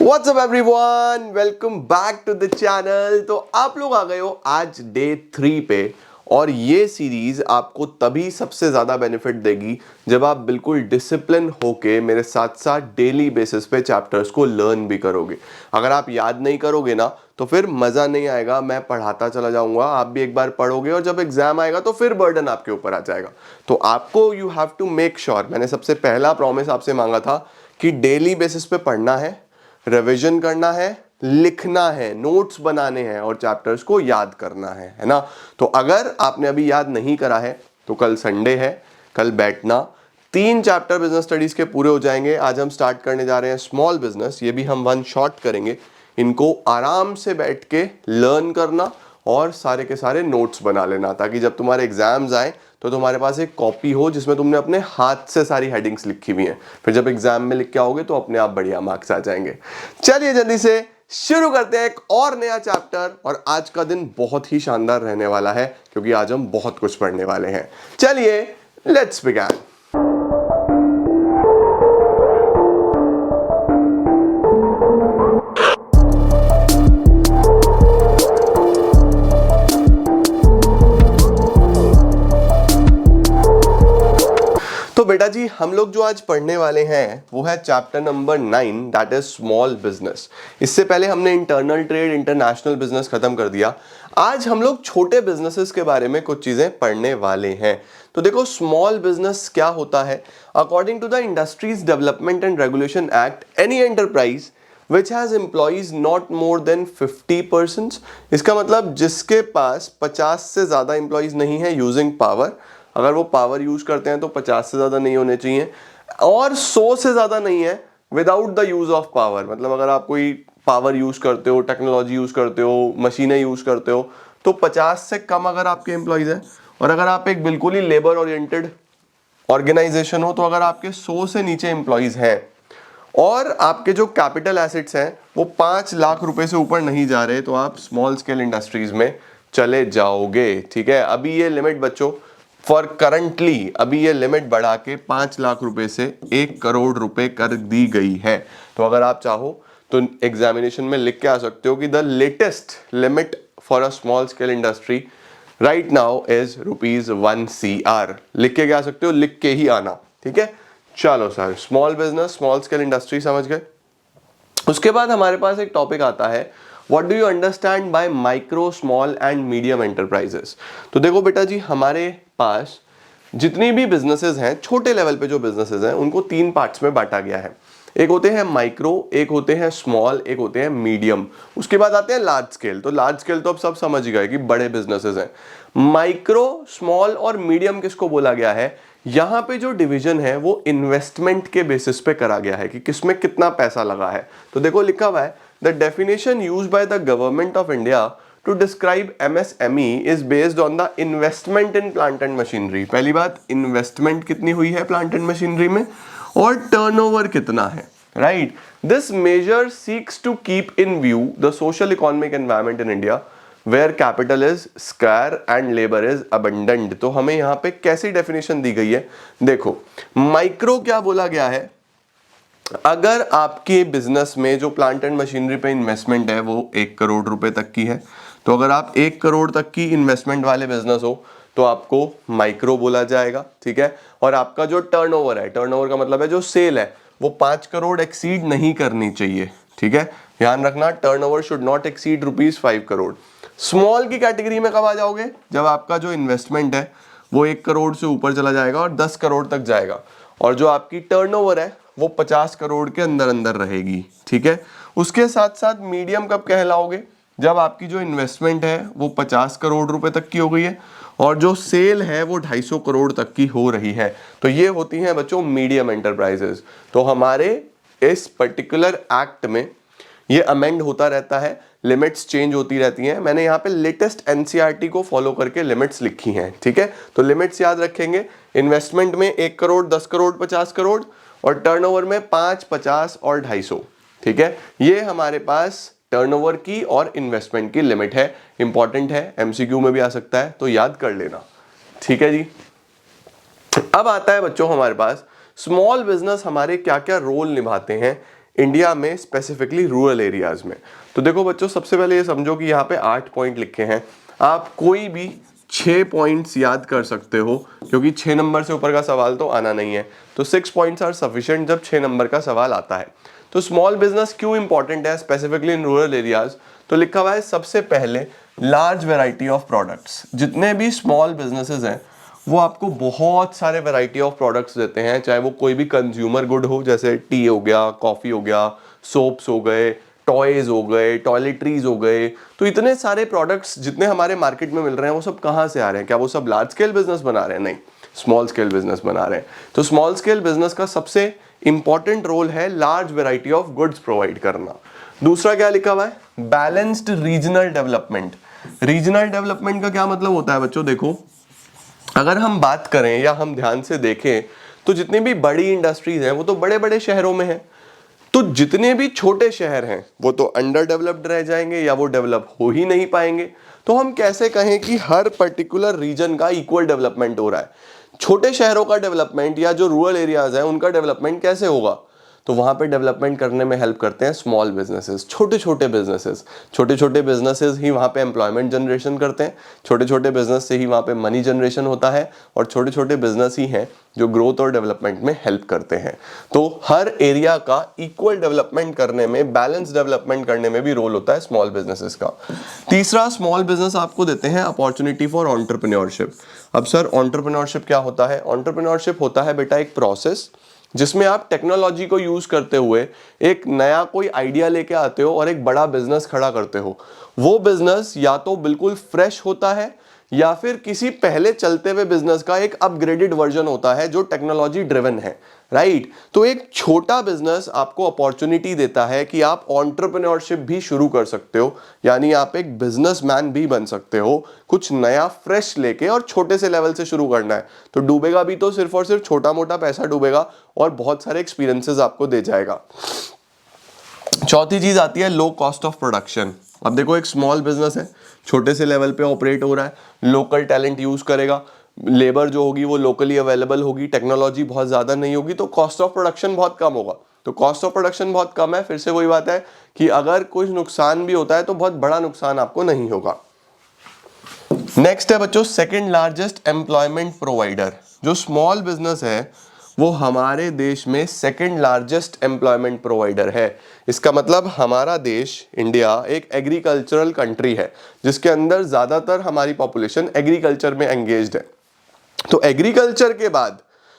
WhatsApp everyone, welcome back to the channel. तो आप लोग आ गए हो आज डे 3 पे, और ये सीरीज आपको तभी सबसे ज्यादा बेनिफिट देगी जब आप बिल्कुल डिसिप्लिन होके मेरे साथ साथ डेली बेसिस पे चैप्टर्स को लर्न भी करोगे। अगर आप याद नहीं करोगे ना तो फिर मजा नहीं आएगा। मैं पढ़ाता चला जाऊंगा, आप भी एक बार पढ़ोगे और जब एग्जाम आएगा तो फिर बर्डन आपके ऊपर आ जाएगा। तो आपको you have to make sure, मैंने सबसे पहला प्रॉमिस आपसे मांगा था कि डेली बेसिस पे पढ़ना है, रिवीजन करना है, लिखना है, नोट्स बनाने हैं और चैप्टर्स को याद करना है ना। तो अगर आपने अभी याद नहीं करा है तो कल संडे है, कल बैठना, 3 चैप्टर बिजनेस स्टडीज के पूरे हो जाएंगे। आज हम स्टार्ट करने जा रहे हैं स्मॉल बिजनेस, ये भी हम वन शॉट करेंगे। इनको आराम से बैठ के लर्न करना और सारे के सारे नोट्स बना लेना, ताकि जब तुम्हारे एग्जाम्स आए तो तुम्हारे पास एक कॉपी हो जिसमें तुमने अपने हाथ से सारी हेडिंग्स लिखी हुई हैं। फिर जब एग्जाम में लिख के आओगे तो अपने आप बढ़िया मार्क्स आ जाएंगे। चलिए जल्दी से शुरू करते हैं एक और नया चैप्टर, और आज का दिन बहुत ही शानदार रहने वाला है क्योंकि आज हम बहुत कुछ पढ़ने वाले हैं। चलिए लेट्स बिगिन। तो बेटा जी, हम लोग जो आज पढ़ने वाले हैं वो है chapter number 9, that is small business. इससे पहले हमने इंटरनल ट्रेड, इंटरनेशनल बिजनेस खत्म कर दिया। आज हम लोग छोटे बिजनेसेस के बारे में कुछ चीजें पढ़ने वाले हैं। तो देखो, स्मॉल बिजनेस क्या होता है? According to the industries development and regulation act, any enterprise which has employees not more than 50 persons, इसका मतलब जिसके पास 50 से ज़्यादा एम्प्लॉयज़ नहीं है यूजिंग पावर, अगर वो पावर यूज करते हैं तो 50 से ज़्यादा नहीं होने चाहिए, और 100 से ज़्यादा नहीं है without the use of power. मतलब अगर आप कोई पावर यूज करते हो, टेक्नोलॉजी यूज करते हो, मशीनें यूज करते हो, तो 50 से कम अगर आपके एम्प्लॉयज़ हैं, और अगर आप एक बिल्कुल ही लेबर ओरिएंटेड ऑर्गेनाइजेशन हो तो अगर आपके 100 से नीचे एम्प्लॉयज़ हैं और आपके जो कैपिटल एसेट्स हैं वो 5 लाख रुपए से ऊपर नहीं जा रहे, तो आप स्मॉल स्केल इंडस्ट्रीज में चले जाओगे। ठीक है, अभी ये लिमिट बच्चों फॉर करंटली अभी ये लिमिट बढ़ा के 5 लाख रुपए से 1 करोड़ रुपए कर दी गई है। तो अगर आप चाहो तो एग्जामिनेशन में लिख के आ सकते हो कि the latest limit for a small scale industry right now is ₹1 CR। लिख के क्या सकते हो, लिख के ही आना। ठीक है, चलो sir, small business, small scale industry समझ गए। उसके बाद हमारे पास एक टॉपिक आता है, what do you understand by micro, small and medium enterprises. तो देखो बेटा जी, हमारे पास जितनी भी बिजनेसेस हैं, छोटे लेवल पे जो बिजनेसेस हैं, उनको 3 पार्ट्स में बांटा गया है। एक होते हैं माइक्रो, एक होते हैं स्मॉल, एक होते हैं मीडियम, उसके बाद आते हैं लार्ज स्केल। तो लार्ज स्केल तो अब सब समझ गए कि बड़े बिजनेसेस हैं। माइक्रो, स्मॉल और मीडियम किसको बोला गया है? यहाँ पे जो डिवीजन है वो इन्वेस्टमेंट के बेसिस पे करा गया है कि किसमें कितना पैसा लगा है। तो देखो लिखा हुआ है, the definition used by the government of India to describe MSME is based on the investment in plant and machinery. पहली बात, इन्वेस्टमेंट कितनी हुई है प्लांट एंड मशीनरी में, और टर्नओवर कितना है। Right, this major seeks to keep in view the social economic environment in India where capital is square and labour is abundant. तो हमें यहाँ पे कैसी डेफिनेशन दी गई है? देखो, माइक्रो क्या बोला गया है? अगर आपके बिजनेस में जो प्लांट एंड मशीनरी पे इन्वेस्टमेंट है वो 1 करोड़ रुपए तक की है, तो अगर आप 1 करोड़ तक की इन्वेस्टमेंट वाले बिजनेस हो तो आपको माइक्रो बोला जाएगा। ठीक है, और आपका जो टर्नओवर है, टर्नओवर का मतलब है जो सेल है, वो 5 करोड़ एक्सीड नहीं करनी चाहिए। ठीक है, ध्यान रखना, turnover should not exceed ₹5 crore. Small की कैटेगरी में कब आ जाओगे? जब आपका जो इन्वेस्टमेंट है वो 1 करोड़ से ऊपर चला जाएगा और 10 करोड़ तक जाएगा, और जो आपकी टर्नओवर है वो 50 करोड़ के अंदर अंदर रहेगी। ठीक है, उसके साथ साथ मीडियम कब कहलाओगे? जब आपकी जो इन्वेस्टमेंट है वो 50 करोड़ रुपए तक की हो गई है और जो सेल है वो 250 करोड़ तक की हो रही है। तो ये होती हैं बच्चों मीडियम एंटरप्राइजेस। तो हमारे इस पर्टिकुलर एक्ट में ये अमेंड होता रहता है, लिमिट्स चेंज होती रहती हैं। मैंने यहाँ पे लेटेस्ट NCERT को फॉलो करके लिमिट्स लिखी हैं। ठीक है, तो लिमिट्स याद रखेंगे, इन्वेस्टमेंट में 1 करोड़, 10 करोड़, 50 करोड़, और टर्नओवर में 5, 50 और 250। ठीक है, ये हमारे पास टर्नओवर की और इन्वेस्टमेंट की लिमिट है। इंपॉर्टेंट है, MCQ में भी आ सकता है, तो याद कर लेना। ठीक है जी, अब आता है बच्चों हमारे पास स्मॉल बिजनेस हमारे क्या क्या रोल निभाते हैं इंडिया में, स्पेसिफिकली रूरल एरियाज में। तो देखो बच्चों, सबसे पहले ये समझो कि यहाँ पे 8 पॉइंट लिखे हैं, आप कोई भी 6 पॉइंट्स याद कर सकते हो, क्योंकि 6 नंबर से ऊपर का सवाल तो आना नहीं है। तो 6 पॉइंट्स आर सफिशिएंट जब 6 नंबर का सवाल आता है। तो स्मॉल बिजनेस क्यों इंपॉर्टेंट है स्पेसिफिकली इन रूरल एरियाज? तो लिखा हुआ है सबसे पहले लार्ज वेराइटी ऑफ प्रोडक्ट्स। जितने भी स्मॉल बिजनेसेस हैं वो आपको बहुत सारे वैरायटी ऑफ प्रोडक्ट्स देते हैं, चाहे वो कोई भी कंज्यूमर गुड हो, जैसे टी हो गया, कॉफ़ी हो गया, सोप्स हो गए, टॉयज़ हो गए, टॉयलेटरीज हो गए। तो इतने सारे प्रोडक्ट्स जितने हमारे मार्केट में मिल रहे हैं वो सब कहाँ से आ रहे हैं? क्या वो सब लार्ज स्केल बिजनेस बना रहे हैं? नहीं, स्मॉल स्केल बिजनेस बना रहे हैं। तो स्मॉल स्केल बिजनेस का सबसे इंपॉर्टेंट रोल है large variety of goods provide करना। दूसरा क्या लिखा हुआ है? Balanced regional development. Regional development का क्या मतलब होता है बच्चों? देखो, अगर हम बात करें या हम ध्यान से देखें तो जितनी भी बड़ी इंडस्ट्रीज हैं वो तो बड़े बड़े शहरों में हैं। तो जितने भी छोटे शहर हैं वो तो अंडर डेवलप्ड रह जाएंगे या वो डेवलप हो ही नहीं पाएंगे। तो हम कैसे कहें कि हर पर्टिकुलर रीजन का इक्वल डेवलपमेंट हो रहा है? छोटे शहरों का डेवलपमेंट या जो रूरल एरियाज है उनका डेवलपमेंट कैसे होगा? तो वहाँ पे डेवलपमेंट करने में हेल्प करते हैं स्मॉल बिजनेसेस, छोटे छोटे बिजनेसेस। छोटे छोटे बिजनेसेस ही वहाँ पे एम्प्लॉयमेंट जनरेशन करते हैं, छोटे छोटे बिजनेस से ही वहाँ पे मनी जनरेशन होता है, और छोटे छोटे बिजनेस ही हैं जो ग्रोथ और डेवलपमेंट में हेल्प करते हैं। तो हर एरिया का इक्वल डेवलपमेंट करने में, बैलेंस डेवलपमेंट करने में भी रोल होता है स्मॉल बिजनेसेस का। तीसरा, स्मॉल बिजनेस आपको देते हैं अपॉर्चुनिटी फॉर एंटरप्रेन्योरशिप। अब सर, एंटरप्रेन्योरशिप क्या होता है? एंटरप्रेन्योरशिप होता है बेटा एक प्रोसेस जिसमें आप टेक्नोलॉजी को यूज करते हुए एक नया कोई आइडिया लेके आते हो और एक बड़ा बिजनेस खड़ा करते हो। वो बिजनेस या तो बिल्कुल फ्रेश होता है या फिर किसी पहले चलते हुए बिजनेस का एक अपग्रेडेड वर्जन होता है जो टेक्नोलॉजी ड्रिवन है, राइट? तो एक छोटा बिजनेस आपको अपॉर्चुनिटी देता है कि आप एंटरप्रेन्योरशिप भी शुरू कर सकते हो, यानी आप एक बिजनेसमैन भी बन सकते हो, कुछ नया फ्रेश लेके, और छोटे से लेवल से शुरू करना है। तो डूबेगा भी तो सिर्फ और सिर्फ छोटा मोटा पैसा डूबेगा और बहुत सारे एक्सपीरियंसेस आपको दे जाएगा। चौथी चीज आती है लो कॉस्ट ऑफ प्रोडक्शन। अब देखो, एक स्मॉल बिजनेस है, छोटे से लेवल पे ऑपरेट हो रहा है, लोकल टैलेंट यूज करेगा, लेबर जो होगी वो लोकली अवेलेबल होगी, टेक्नोलॉजी बहुत ज़्यादा नहीं होगी, तो कॉस्ट ऑफ प्रोडक्शन बहुत कम होगा। तो कॉस्ट ऑफ प्रोडक्शन बहुत कम है, फिर से वही बात है कि अगर कुछ नुकसान भी होता है तो बहुत बड़ा नुकसान आपको नहीं होगा। नेक्स्ट है बच्चों सेकंड लार्जेस्ट एम्प्लॉयमेंट प्रोवाइडर। जो स्मॉल बिजनेस है वो हमारे देश में सेकंड लार्जेस्ट एम्प्लॉयमेंट प्रोवाइडर है। इसका मतलब हमारा देश इंडिया एक एग्रीकल्चरल कंट्री है जिसके अंदर ज़्यादातर हमारी पॉपुलेशन एग्रीकल्चर में एंगेज्ड है। तो एग्रीकल्चर के बाद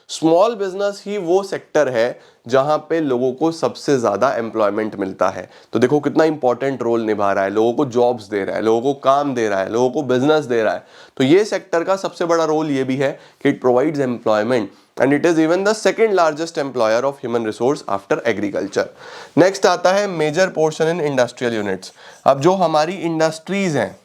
स्मॉल बिजनेस ही वो सेक्टर है जहां पे लोगों को सबसे ज्यादा एम्प्लॉयमेंट मिलता है। तो देखो कितना इंपॉर्टेंट रोल निभा रहा है, लोगों को जॉब्स दे रहा है, लोगों को काम दे रहा है, लोगों को बिजनेस दे रहा है। तो ये सेक्टर का सबसे बड़ा रोल ये भी है कि it provides employment and it is even the second largest employer of human resource after agriculture. Next आता है major portion in industrial units. अब जो हमारी इंडस्ट्रीज हैं,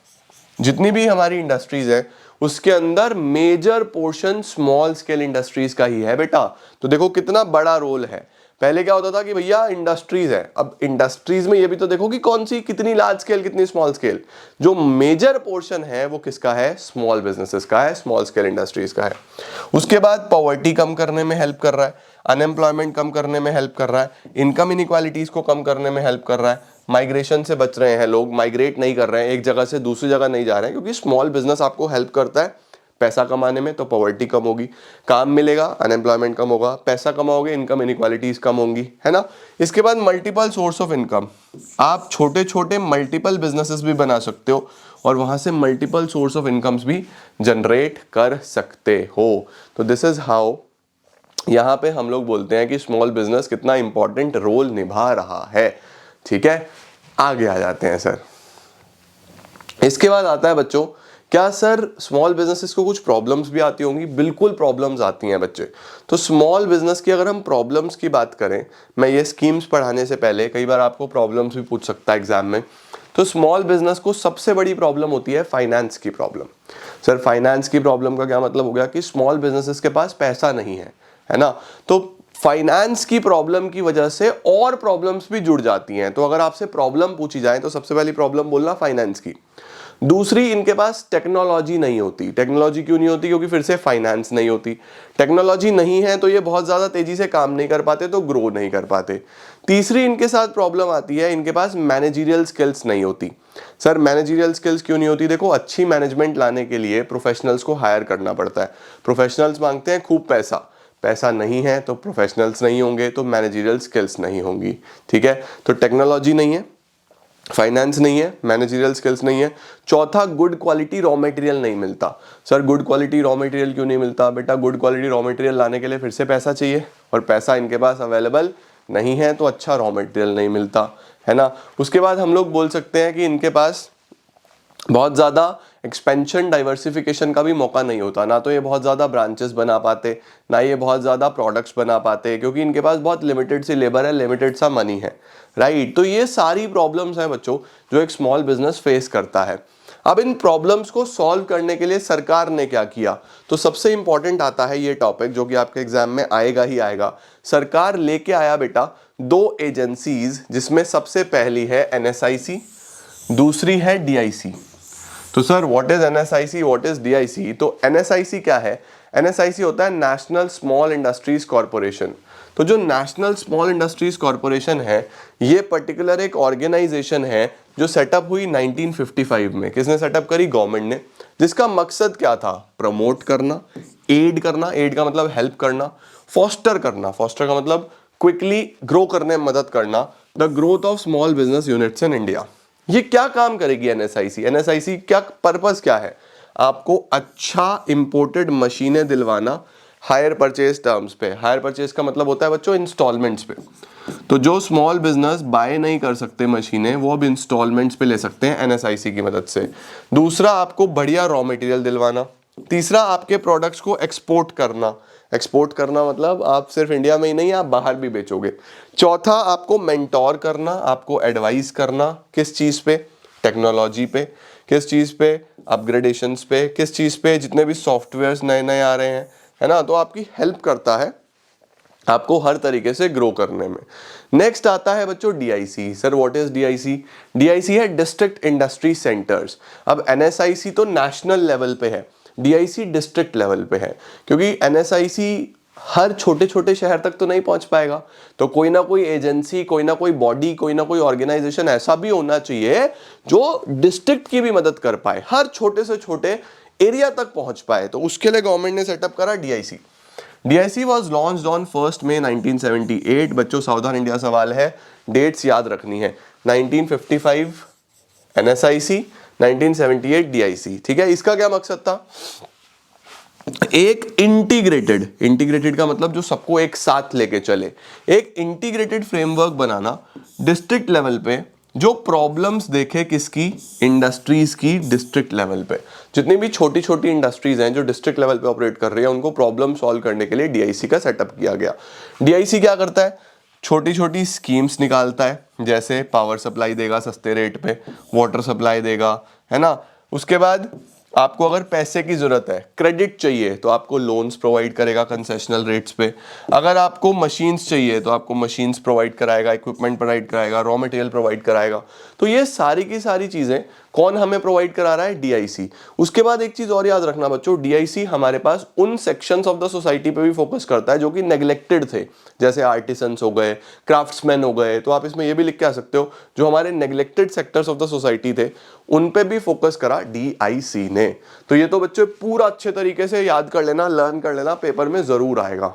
जितनी भी हमारी इंडस्ट्रीज है उसके अंदर major portion small scale industries का ही है बेटा। तो देखो कितना बड़ा रोल है। पहले क्या होता था कि भैया इंडस्ट्रीज है, अब इंडस्ट्रीज में ये भी तो देखो कि कौन सी कितनी लार्ज स्केल कितनी स्मॉल स्केल। जो मेजर पोर्शन है वो किसका है? स्मॉल बिजनेसेस का है, स्मॉल स्केल इंडस्ट्रीज का है। उसके बाद पॉवर्टी कम करने में हेल्प कर रहा है, अनएम्प्लॉयमेंट कम करने में हेल्प कर रहा है, इनकम इनइक्वालिटीज को कम करने में हेल्प कर रहा है, माइग्रेशन से बच रहे हैं, लोग माइग्रेट नहीं कर रहे हैं, एक जगह से दूसरी जगह नहीं जा रहे हैं, क्योंकि स्मॉल बिजनेस आपको हेल्प करता है पैसा कमाने में। तो पॉवर्टी कम होगी, काम मिलेगा, अनएम्प्लॉयमेंट कम होगा, पैसा कमाओगे, इनकम इनइक्वालिटीज कम होंगी, है ना। इसके बाद मल्टीपल सोर्स ऑफ इनकम। आप छोटे छोटे मल्टीपल बिजनेसेस भी बना सकते हो और वहां से मल्टीपल सोर्स ऑफ इनकम्स भी जनरेट कर सकते हो। तो दिस इज हाउ यहाँ पे हम लोग बोलते हैं कि स्मॉल बिजनेस कितना इंपॉर्टेंट रोल निभा रहा है। ठीक है, आगे आ जाते हैं सर। इसके बाद आता है बच्चों, क्या सर स्मॉल बिजनेसेस को कुछ प्रॉब्लम्स भी आती होंगी? बिल्कुल प्रॉब्लम्स आती हैं बच्चे। तो स्मॉल बिजनेस की अगर हम प्रॉब्लम्स की बात करें, मैं ये स्कीम्स पढ़ाने से पहले कई बार आपको प्रॉब्लम्स भी पूछ सकता है एग्जाम में। तो स्मॉल बिजनेस को सबसे बड़ी प्रॉब्लम होती है फाइनेंस की प्रॉब्लम। सर फाइनेंस की प्रॉब्लम का क्या मतलब हो गया कि स्मॉल बिजनेसेस के पास पैसा नहीं है ना। तो फाइनेंस की प्रॉब्लम की वजह से और प्रॉब्लम्स भी जुड़ जाती हैं। तो अगर आपसे प्रॉब्लम पूछी जाए तो सबसे पहली प्रॉब्लम बोलना फाइनेंस की। दूसरी, इनके पास टेक्नोलॉजी नहीं होती। टेक्नोलॉजी क्यों नहीं होती? क्योंकि फिर से फाइनेंस नहीं होती। टेक्नोलॉजी नहीं है तो ये बहुत ज़्यादा तेजी से काम नहीं कर पाते, तो ग्रो नहीं कर पाते। तीसरी इनके साथ प्रॉब्लम आती है, इनके पास मैनेजरियल स्किल्स नहीं होती। सर मैनेजरियल स्किल्स क्यों नहीं होती? देखो अच्छी मैनेजमेंट लाने के लिए प्रोफेशनल्स को हायर करना पड़ता है। प्रोफेशनल्स मांगते हैं खूब पैसा, पैसा नहीं है तो प्रोफेशनल्स नहीं होंगे, तो मैनेजरियल स्किल्स नहीं होंगी। ठीक है, तो टेक्नोलॉजी नहीं है, फाइनेंस नहीं है, मैनेजरियल स्किल्स नहीं है। चौथा, गुड क्वालिटी रॉ मटेरियल नहीं मिलता। Sir good quality raw material क्यों नहीं मिलता? बेटा गुड क्वालिटी रॉ मटेरियल लाने के लिए फिर से पैसा चाहिए, और पैसा इनके पास अवेलेबल नहीं है, तो अच्छा रॉ मटेरियल नहीं मिलता, है ना। उसके बाद हम लोग बोल सकते हैं कि इनके पास बहुत ज़्यादा एक्सपेंशन डाइवर्सिफिकेशन का भी मौका नहीं होता। ना तो ये बहुत ज़्यादा ब्रांचेस बना पाते, ना ये बहुत ज़्यादा प्रोडक्ट्स बना पाते, क्योंकि इनके पास बहुत लिमिटेड सी लेबर है, लिमिटेड सा मनी है, राइट। तो ये सारी प्रॉब्लम्स हैं बच्चों जो एक स्मॉल बिजनेस फेस करता है। अब इन प्रॉब्लम्स को सॉल्व करने के लिए सरकार ने क्या किया? तो सबसे इंपॉर्टेंट आता है ये टॉपिक जो कि आपके एग्जाम में आएगा ही आएगा। सरकार लेके आया बेटा 2 एजेंसीज, जिसमें सबसे पहली है एनएसआईसी, दूसरी है डीआईसी। तो sir what is NSIC, what is DIC? तो एनएसआईसी क्या है? एनएसआईसी होता है नेशनल स्मॉल इंडस्ट्रीज कॉरपोरेशन। तो जो नेशनल स्मॉल इंडस्ट्रीज कॉरपोरेशन है, ये पर्टिकुलर एक ऑर्गेनाइजेशन है जो सेटअप हुई 1955 में। किसने सेटअप करी? गवर्नमेंट ने। जिसका मकसद क्या था? प्रमोट करना, एड करना, एड का मतलब हेल्प करना, फॉस्टर करना, फॉस्टर का मतलब क्विकली ग्रो करने में मदद करना, the growth of small business units in India. ये क्या काम करेगी एनएसआईसी? एनएसआईसी क्या पर्पस क्या है? आपको अच्छा इंपोर्टेड मशीनें दिलवाना हायर परचेज टर्म्स पे। हायर परचेज का मतलब होता है बच्चों इंस्टॉलमेंट्स पे। तो जो स्मॉल बिजनेस बाय नहीं कर सकते मशीनें, वो अब इंस्टॉलमेंट्स पे ले सकते हैं एनएसआईसी की मदद से। दूसरा, आपको बढ़िया रॉ मटेरियल दिलवाना। तीसरा, आपके प्रोडक्ट्स को एक्सपोर्ट करना। एक्सपोर्ट करना मतलब आप सिर्फ इंडिया में ही नहीं, आप बाहर भी बेचोगे। चौथा, आपको मेंटोर करना, आपको एडवाइस करना। किस चीज़ पे? टेक्नोलॉजी पे। किस चीज़ पे? अपग्रेडेशंस पे। किस चीज़ पे? जितने भी सॉफ्टवेयर्स नए नए आ रहे हैं, है ना, तो आपकी हेल्प करता है आपको हर तरीके से ग्रो करने में। नेक्स्ट आता है बच्चों DIC. Sir what is DIC? DIC है डिस्ट्रिक्ट इंडस्ट्री सेंटर्स। अब एनएसआईसी तो नेशनल लेवल पे है, डीआईसी डिस्ट्रिक्ट लेवल पे है, क्योंकि एनएसआईसी हर छोटे छोटे शहर तक तो नहीं पहुंच पाएगा। तो कोई ना कोई एजेंसी, कोई ना कोई बॉडी, कोई ना कोई ऑर्गेनाइजेशन ऐसा भी होना चाहिए जो डिस्ट्रिक्ट की भी मदद कर पाए, हर छोटे से छोटे एरिया तक पहुंच पाए। तो उसके लिए गवर्नमेंट ने सेटअप करा DIC. DIC was launched on 1 मई 1978। बच्चों सावधान इंडिया सवाल है, डेट्स याद रखनी है। 1955 एनएसआईसी, 1978 डीआईसी। ठीक है, इसका क्या मकसद था? एक इंटीग्रेटेड, इंटीग्रेटेड का मतलब जो सबको एक साथ लेके चले, एक इंटीग्रेटेड फ्रेमवर्क बनाना डिस्ट्रिक्ट लेवल पे, जो प्रॉब्लम्स देखे किसकी? इंडस्ट्रीज की डिस्ट्रिक्ट लेवल पे। जितनी भी छोटी छोटी इंडस्ट्रीज हैं जो डिस्ट्रिक्ट लेवल पे ऑपरेट कर रही है, उनको प्रॉब्लम सॉल्व करने के लिए डीआईसी का सेटअप किया गया। डीआईसी क्या करता है? छोटी छोटी स्कीम्स निकालता है, जैसे पावर सप्लाई देगा सस्ते रेट पे, वाटर सप्लाई देगा, है ना। उसके बाद आपको अगर पैसे की जरूरत है, क्रेडिट चाहिए, तो आपको लोन्स प्रोवाइड करेगा कंसेशनल रेट्स पे। अगर आपको मशीन्स चाहिए तो आपको मशीन्स प्रोवाइड कराएगा, इक्विपमेंट प्रोवाइड कराएगा, रॉ मटेरियल प्रोवाइड कराएगा। तो ये सारी की सारी चीजें कौन हमें प्रोवाइड करा रहा है? डीआईसी। उसके बाद एक चीज और याद रखना बच्चों, डीआईसी हमारे पास उन सेक्शंस ऑफ द सोसाइटी पे भी फोकस करता है जो कि नेग्लेक्टेड थे, जैसे आर्टिसंस हो गए, क्राफ्ट्समैन हो गए। तो आप इसमें ये भी लिख के आ सकते हो, जो हमारे neglected sectors of the society थे, उन पे भी फोकस करा डीआईसी ने। तो ये तो बच्चों पूरा अच्छे तरीके से याद कर लेना, लर्न कर लेना, पेपर में जरूर आएगा।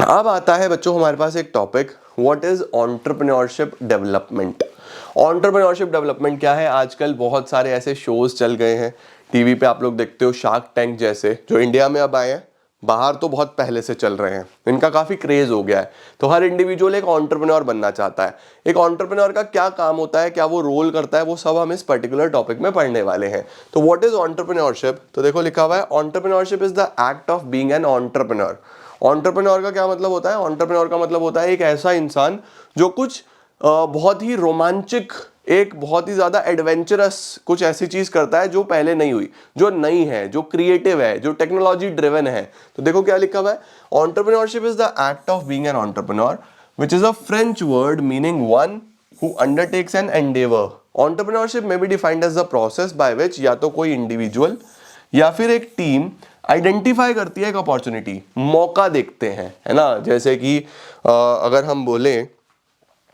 अब आता है बच्चों हमारे पास एक topic, what is entrepreneurship development. Entrepreneurship development क्या है? आजकल बहुत सारे ऐसे शोज चल गए हैं टीवी पे, आप लोग देखते हो शार्क टैंक जैसे, जो इंडिया में अब आए हैं, बाहर तो बहुत पहले से चल रहे हैं, इनका काफी क्रेज हो गया है। तो हर इंडिविजुअल एक एंटरप्रेन्योर बनना चाहता है। एक एंटरप्रेन्योर का क्या काम होता है, क्या वो रोल करता है, वो सब हम इस पर्टिकुलर टॉपिक में पढ़ने वाले हैं। तो व्हाट इज एंटरप्रेन्योरशिप? तो देखो लिखा हुआ है, entrepreneurship is the act of being an entrepreneur. Entrepreneur का क्या मतलब होता है? एंटरप्रेन्योर का मतलब होता है एक ऐसा इंसान जो कुछ बहुत ही रोमांचक, एक बहुत ही ज्यादा एडवेंचरस कुछ ऐसी चीज करता है जो पहले नहीं हुई, जो नई है, जो क्रिएटिव है, जो टेक्नोलॉजी ड्रिवन है। तो देखो क्या लिखा हुआ है, entrepreneurship is the act of being an entrepreneur which is a French word meaning one who undertakes an endeavour. Entrepreneurship may be defined as the process by which या तो कोई इंडिविजुअल या फिर एक टीम आइडेंटिफाई करती है एक opportunity, मौका देखते हैं, है ना। जैसे कि अगर हम बोले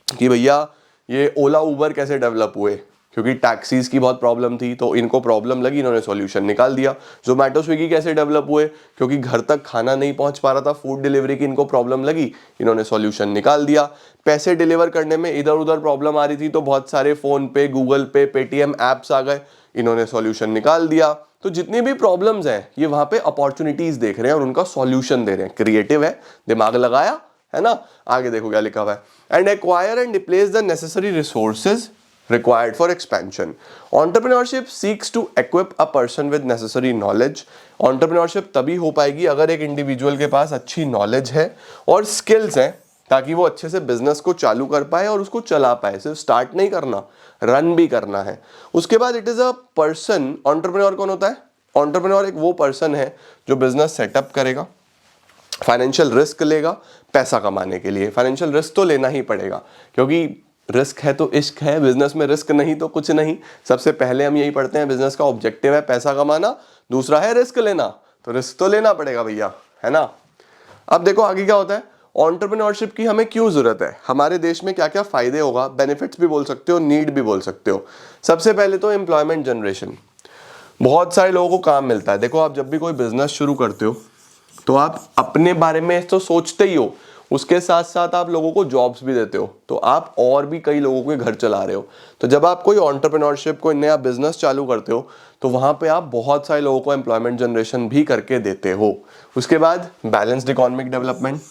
कि भैया ये ओला उबर कैसे डेवलप हुए, क्योंकि टैक्सीज की बहुत प्रॉब्लम थी, तो इनको प्रॉब्लम लगी, इन्होंने सॉल्यूशन निकाल दिया। जोमेटो स्विगी कैसे डेवलप हुए, क्योंकि घर तक खाना नहीं पहुंच पा रहा था, फूड डिलीवरी की इनको प्रॉब्लम लगी, इन्होंने सॉल्यूशन निकाल दिया। पैसे डिलीवर करने में इधर उधर प्रॉब्लम आ रही थी, तो बहुत सारे फोन पे, गूगल पे, पेटीएम ऐप्स आ गए, इन्होंने सॉल्यूशन निकाल दिया। तो जितनी भी प्रॉब्लम्स हैं ये वहां पे अपॉर्चुनिटीज देख रहे हैं और उनका सॉल्यूशन दे रहे हैं। क्रिएटिव है, दिमाग लगाया, है ना। आगे देखो क्या लिखा हुआ है, and acquire and replace the necessary resources required for expansion. Entrepreneurship seeks to equip a person with necessary knowledge. Entrepreneurship तभी हो पाएगी अगर एक इंडिविजुअल के पास अच्छी नॉलेज है और स्किल्स हैं, ताकि वो अच्छे से बिजनेस को चालू कर पाए और उसको चला पाए। सिर्फ स्टार्ट नहीं करना, रन भी करना है। उसके बाद it is a person, entrepreneur कौन होता है? एंटरप्रेन्योर एक वो पर्सन है जो बिजनेस सेटअप करेगा, फाइनेंशियल रिस्क लेगा पैसा कमाने के लिए। फाइनेंशियल रिस्क तो लेना ही पड़ेगा, क्योंकि रिस्क है तो इश्क है, बिजनेस में रिस्क नहीं तो कुछ नहीं। सबसे पहले हम यही पढ़ते हैं, बिजनेस का ऑब्जेक्टिव है पैसा कमाना, दूसरा है रिस्क लेना, तो रिस्क तो लेना पड़ेगा भैया, है ना। अब देखो आगे क्या होता है, एंटरप्रेन्योरशिप की हमें क्यों जरूरत है, हमारे देश में क्या क्या फायदे होगा, बेनिफिट्स भी बोल सकते हो, नीड भी बोल सकते हो। सबसे पहले तो एम्प्लॉयमेंट जनरेशन, बहुत सारे लोगों को काम मिलता है। देखो आप जब भी कोई बिजनेस शुरू करते हो तो आप अपने बारे में तो सोचते ही हो, उसके साथ साथ आप लोगों को जॉब्स भी देते हो, तो आप और भी कई लोगों के घर चला रहे हो। तो जब आप कोई एंटरप्रेन्योरशिप, कोई नया बिजनेस चालू करते हो, तो वहां पे आप बहुत सारे लोगों को एम्प्लॉयमेंट जनरेशन भी करके देते हो। उसके बाद बैलेंस्ड इकोनॉमिक डेवलपमेंट,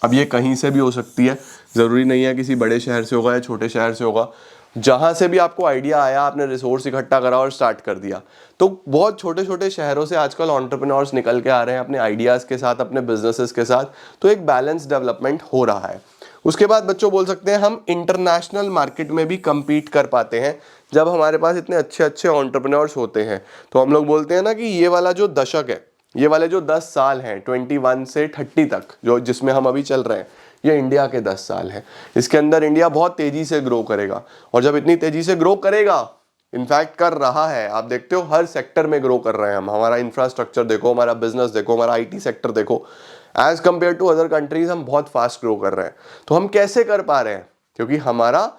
अब ये कहीं से भी हो सकती है, जरूरी नहीं है किसी बड़े शहर से होगा या छोटे शहर से होगा। जहां से भी आपको आइडिया आया, आपने रिसोर्स इकट्ठा करा और स्टार्ट कर दिया। तो बहुत छोटे छोटे शहरों से आजकल एंटरप्रेन्योर्स निकल के आ रहे हैं अपने आइडियाज के साथ, अपने बिजनेसेस के साथ। तो एक बैलेंस डेवलपमेंट हो रहा है। उसके बाद बच्चों बोल सकते हैं हम इंटरनेशनल मार्केट में भी compete कर पाते हैं। जब हमारे पास इतने अच्छे अच्छे एंटरप्रेन्योर्स होते हैं, तो हम लोग बोलते हैं ना कि ये वाला जो दशक है, ये वाले जो 10 साल हैं 21 से 30 तक, जो जिसमें हम अभी चल रहे हैं, ये इंडिया के 10 साल हैं। इसके अंदर इंडिया बहुत तेजी से ग्रो करेगा, और जब इतनी तेजी से ग्रो करेगा, इनफैक्ट कर रहा है, आप देखते हो हर सेक्टर में ग्रो कर रहे हैं हम। हमारा इंफ्रास्ट्रक्चर देखो, हमारा बिजनेस देखो, हमारा आईटी सेक्टर देखो, as compare to other countries हम बहुत फास्ट ग्रो कर रहे हैं। तो हम कैसे कर पा रहे हैं? क्योंकि हमारा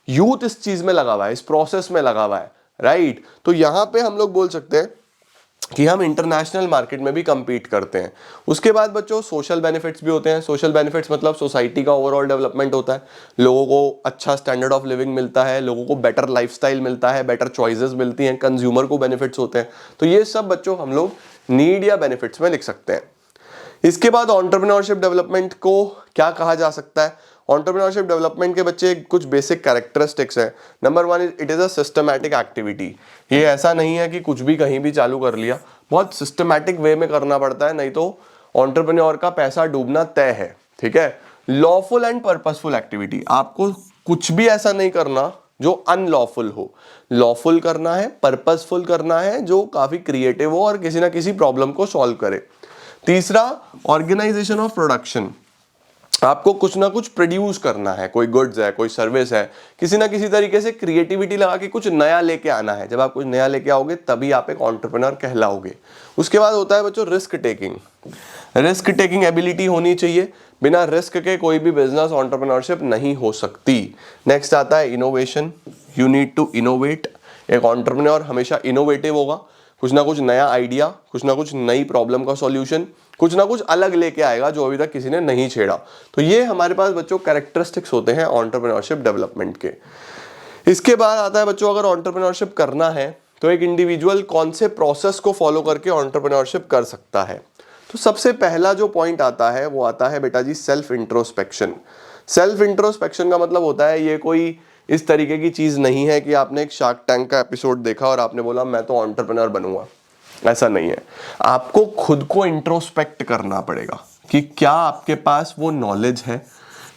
यूथ इस चीज में लगा हुआ है, इस प्रोसेस में लगा हुआ है, राइट। तो यहां पे हम लोग बोल सकते हैं कि हम इंटरनेशनल मार्केट में भी compete करते हैं। उसके बाद बच्चों सोशल बेनिफिट्स भी होते हैं। सोशल बेनिफिट्स मतलब सोसाइटी का ओवरऑल डेवलपमेंट होता है, लोगों को अच्छा स्टैंडर्ड ऑफ लिविंग मिलता है, लोगों को बेटर लाइफस्टाइल मिलता है, बेटर चॉइसेस मिलती हैं, कंज्यूमर को बेनिफिट्स होते हैं। तो ये सब बच्चों हम लोग नीड या बेनिफिट्स में लिख सकते हैं। इसके बाद एंटरप्रेन्योरशिप डेवलपमेंट को क्या कहा जा सकता है? एंटरप्रेन्योरशिप डेवलपमेंट के बच्चे कुछ बेसिक कैरेक्टरिस्टिक्स हैं। Number 1 it is a systematic activity. ये ऐसा नहीं है कि कुछ भी कहीं भी चालू कर लिया, बहुत सिस्टमैटिक वे में करना पड़ता है, नहीं तो एंटरप्रेन्योर का पैसा डूबना तय है, ठीक है। लॉफुल एंड पर्पसफुल एक्टिविटी, आपको कुछ भी ऐसा नहीं करना जो अनलॉफुल हो। लॉफुल करना है, पर्पसफुल करना है, जो काफी क्रिएटिव हो और किसी ना किसी प्रॉब्लम को सॉल्व करे। तीसरा, ऑर्गेनाइजेशन ऑफ प्रोडक्शन, आपको कुछ ना कुछ प्रोड्यूस करना है, कोई गुड्स है, कोई सर्विस है, किसी ना किसी तरीके से क्रिएटिविटी लगा के कुछ नया लेके आना है। जब आप कुछ नया लेके आओगे तभी आप एक एंटरप्रेन्योर कहलाओगे। उसके बाद होता है बच्चों risk taking. Risk taking ability होनी चाहिए, बिना रिस्क के कोई भी बिजनेस एंटरप्रेन्योरशिप नहीं हो सकती। नेक्स्ट आता है innovation, you need to innovate. एक एंटरप्रेन्योर हमेशा इनोवेटिव होगा, कुछ ना कुछ नया आइडिया, कुछ ना कुछ नई प्रॉब्लम का सॉल्यूशन, कुछ ना कुछ अलग लेके आएगा जो अभी तक किसी ने नहीं छेड़ा। तो ये हमारे पास बच्चों कैरेक्टरिस्टिक्स होते हैं एंटरप्रेन्योरशिप डेवलपमेंट के। इसके बाद आता है बच्चों, अगर एंटरप्रेन्योरशिप करना है तो एक इंडिविजुअल कौन से प्रोसेस को फॉलो करके एंटरप्रेन्योरशिप कर सकता है। तो सबसे पहला जो पॉइंट आता है वो आता है बेटा जी सेल्फ इंट्रोस्पेक्शन। सेल्फ इंट्रोस्पेक्शन का मतलब होता है, ये कोई इस तरीके की चीज नहीं है कि आपने एक शार्क टैंक का एपिसोड देखा और आपने बोला मैं तो एंटरप्रेन्योर बनूंगा। ऐसा नहीं है, आपको खुद को इंट्रोस्पेक्ट करना पड़ेगा कि क्या आपके पास वो नॉलेज है,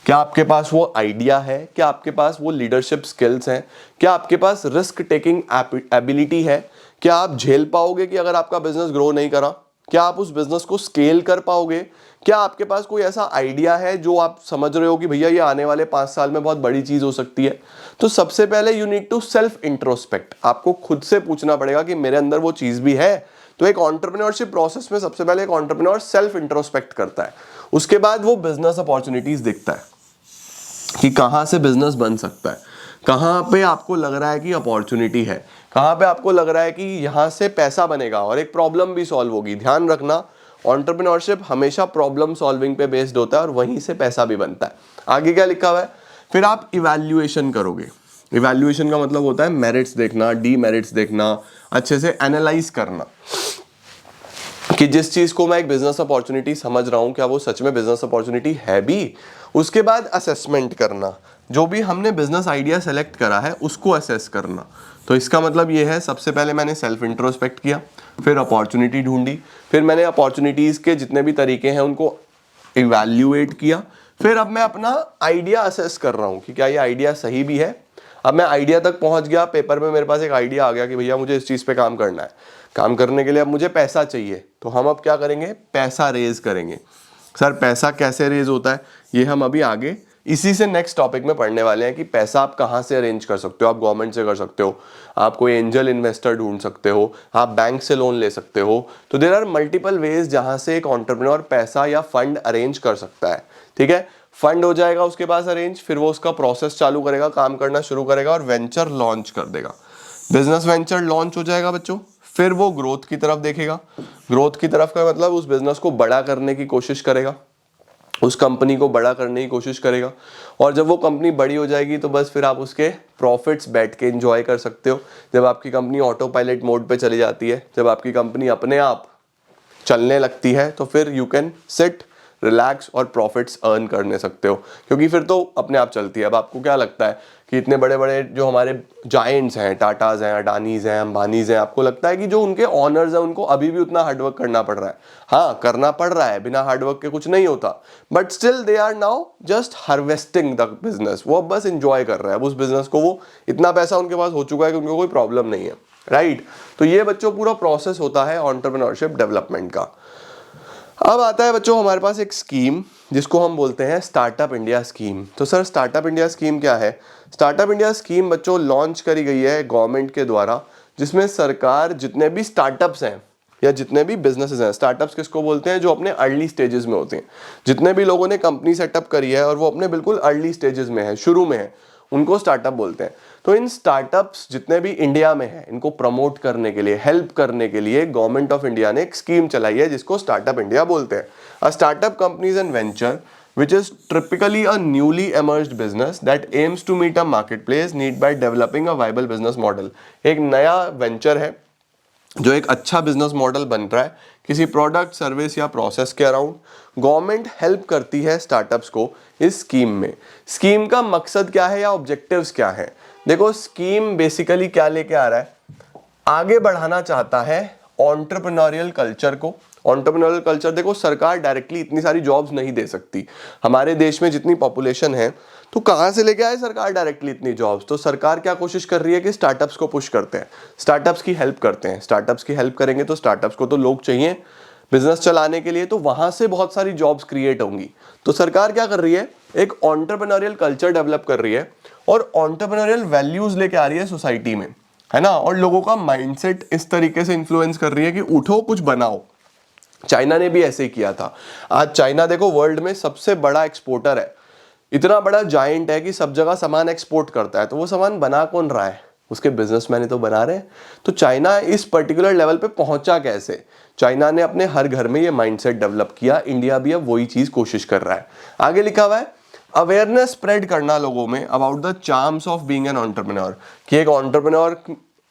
क्या आपके पास वो आइडिया है, क्या आपके पास वो लीडरशिप स्किल्स हैं, क्या आपके पास रिस्क टेकिंग एबिलिटी है, क्या आप झेल पाओगे कि अगर आपका बिजनेस ग्रो नहीं करा, क्या आप उस बिजनेस को स्केल कर पाओगे, क्या आपके पास कोई ऐसा आइडिया है जो आप समझ रहे हो कि भैया ये आने वाले 5 साल में बहुत बड़ी चीज हो सकती है। तो सबसे पहले you need to self introspect, आपको खुद से पूछना पड़ेगा कि मेरे अंदर वो चीज भी है तो एक एंटरप्रेन्योरशिप प्रोसेस में सबसे पहले एक एंटरप्रेन्योर सेल्फ इंट्रोस्पेक्ट करता है, उसके बाद वो बिजनेस अपॉर्चुनिटीज देखता है कि कहाँ से बिजनेस बन सकता है, कहाँ पे आपको लग रहा है कि अपॉर्चुनिटी है, कहाँ पे आपको लग रहा है कि यहाँ से पैसा बनेगा और एक प्रॉब्लम भी सॉल्व होगी। ध्यान रखना, एंटरप्रेन्योरशिप हमेशा प्रॉब्लम सॉल्विंग पे बेस्ड होता है और वहीं से पैसा भी बनता है। आगे क्या लिखा हुआ है, फिर आप इवैल्यूएशन करोगे। इवैल्यूएशन का मतलब होता है मेरिट्स देखना, डीमेरिट्स देखना, अच्छे से एनालाइज करना कि जिस चीज को मैं एक बिजनेस अपॉर्चुनिटी समझ रहा हूं क्या वो सच में बिजनेस अपॉर्चुनिटी है भी। उसके बाद असेसमेंट करना, जो भी हमने बिजनेस आइडिया सेलेक्ट करा है उसको असेस करना। तो इसका मतलब ये है, सबसे पहले मैंने सेल्फ इंट्रोस्पेक्ट किया, फिर अपॉर्चुनिटी ढूंढी, फिर मैंने अपॉर्चुनिटीज के जितने भी तरीके हैं उनको इवैल्यूएट किया, फिर अब मैं अपना आइडिया असेस कर रहा हूं कि क्या ये आइडिया सही भी है। अब मैं आइडिया तक पहुंच गया, पेपर में मेरे पास एक आइडिया आ गया कि भैया मुझे इस चीज़ पे काम करना है, काम करने के लिए अब मुझे पैसा चाहिए, तो हम अब क्या करेंगे, पैसा रेज करेंगे। सर पैसा कैसे रेज होता है, ये हम अभी आगे इसी से नेक्स्ट टॉपिक में पढ़ने वाले हैं कि पैसा आप कहाँ से अरेंज कर सकते हो। आप गवर्नमेंट से कर सकते हो, आप कोई एंजल इन्वेस्टर ढूंढ सकते हो, आप बैंक से लोन ले सकते हो। तो देयर आर मल्टीपल वेज जहाँ से एक एंटरप्रेन्योर पैसा या फंड अरेंज कर सकता है। ठीक है, फंड हो जाएगा उसके पास अरेंज, फिर वो उसका प्रोसेस चालू करेगा, काम करना शुरू करेगा और वेंचर लॉन्च कर देगा। बिजनेस वेंचर लॉन्च हो जाएगा बच्चों, फिर वो ग्रोथ की तरफ देखेगा। ग्रोथ की तरफ का मतलब उस बिजनेस को बड़ा करने की कोशिश करेगा, उस कंपनी को बड़ा करने की कोशिश करेगा। और जब वो कंपनी बड़ी हो जाएगी तो बस फिर आप उसके प्रॉफिट्स बैठ के एंजॉय कर सकते हो। जब आपकी कंपनी ऑटो पायलट मोड पे चली जाती है, जब आपकी कंपनी अपने आप चलने लगती है, तो फिर यू कैन सिट रिलैक्स और प्रॉफिट्स अर्न करने सकते हो, क्योंकि फिर तो अपने आप चलती है। अब आपको क्या लगता है कि इतने बड़े बड़े जो हमारे जायंट्स हैं, टाटाज हैं, अडानीज हैं, अंबानीज हैं, आपको लगता है कि जो उनके ऑनर्स हैं उनको अभी भी उतना हार्डवर्क करना पड़ रहा है? हाँ, करना पड़ रहा है, बिना हार्डवर्क के कुछ नहीं होता, but still they are now just harvesting the business. वो अब बस इंजॉय कर रहे हैं उस बिजनेस को, वो इतना पैसा उनके पास हो चुका है कि उनको कोई प्रॉब्लम नहीं है। राइट, तो ये बच्चों पूरा प्रोसेस होता है एंटरप्रेन्योरशिप डेवलपमेंट का। अब आता है बच्चों हमारे पास एक स्कीम जिसको हम बोलते हैं स्टार्टअप इंडिया स्कीम। तो सर स्टार्टअप इंडिया स्कीम क्या है? स्टार्टअप इंडिया स्कीम बच्चों लॉन्च करी गई है गवर्नमेंट के द्वारा, जिसमें सरकार जितने भी स्टार्टअप्स हैं या जितने भी बिजनेसेस हैं, स्टार्टअप्स किसको बोलते हैं, जो अपने अर्ली स्टेजेस में होते हैं। जितने भी लोगों ने कंपनी सेटअप करी है और वो अपने बिल्कुल अर्ली स्टेजेस में है, शुरू में है, उनको स्टार्टअप बोलते हैं। तो इन स्टार्टअप्स जितने भी इंडिया में हैं, इनको प्रमोट करने के लिए, हेल्प करने के लिए गवर्नमेंट ऑफ इंडिया ने एक स्कीम चलाई है जिसको स्टार्टअप इंडिया बोलते हैं। A startup companies and venture which is typically a newly emerged business that aims to meet a marketplace need by developing a viable business model। एक नया venture है जो एक अच्छा बिजनेस मॉडल बन रहा है किसी प्रोडक्ट, सर्विस या प्रोसेस के अराउंड। गवर्नमेंट हेल्प करती है स्टार्टअप्स को इस स्कीम में। स्कीम का मकसद क्या है या ऑब्जेक्टिव्स क्या है? देखो, स्कीम बेसिकली क्या लेके आ रहा है, आगे बढ़ाना चाहता है एंटरप्रेन्योरियल कल्चर को। एंटरप्रेन्योरियल कल्चर, देखो सरकार डायरेक्टली इतनी सारी जॉब्स नहीं दे सकती। हमारे देश में जितनी पॉपुलेशन है, तो कहाँ से लेके आए सरकार डायरेक्टली इतनी जॉब्स? तो सरकार क्या कोशिश कर रही है कि स्टार्टअप्स को पुश करते हैं, स्टार्टअप्स की हेल्प करते हैं। स्टार्टअप्स की हेल्प करेंगे तो स्टार्टअप्स को तो लोग चाहिए बिजनेस चलाने के लिए, तो वहां से बहुत सारी जॉब्स क्रिएट होंगी। तो सरकार क्या कर रही है, एक एंटरप्रेन्योरियल कल्चर डेवलप कर रही है और एंटरप्रेन्योरियल वैल्यूज लेके आ रही है सोसाइटी में, है ना। और लोगों का माइंडसेट इस तरीके से इन्फ्लुएंस कर रही है कि उठो कुछ बनाओ। चाइना ने भी ऐसे ही किया था। आज चाइना देखो वर्ल्ड में सबसे बड़ा एक्सपोर्टर है, इतना बड़ा जायंट है कि सब जगह सामान एक्सपोर्ट करता है। तो वो सामान बना कौन रहा है? उसके बिजनेसमैन ही तो बना रहे हैं। तो चाइना इस पर्टिकुलर लेवल पे पहुंचा कैसे? चाइना ने अपने हर घर में ये माइंडसेट डेवलप किया। इंडिया भी अब वही चीज कोशिश कर रहा है। आगे लिखा हुआ है अवेयरनेस स्प्रेड करना लोगों में about the charms of being an entrepreneur, कि एक एंटरप्रेन्योर